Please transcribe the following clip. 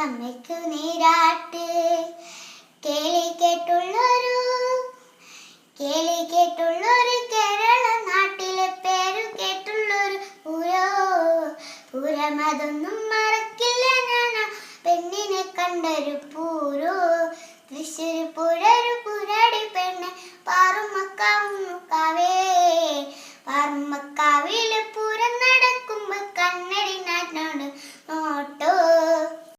അമ്മയ്ക്കു നീരാട്ട്. കേളി കേട്ടുള്ളൊരു കേരള നാട്ടിലെ പേരു കേട്ടുള്ളൊരു പൂരം അതൊന്നും മറക്കില്ല ഞാൻ. പെണ്ണിനെ കണ്ടൊരു പൂരോ തൃശ്ശൂർ പുഴൊരു പുരാടി പെണ്ണ് പാറുമക്കാവേ പാറുമക്കാവില്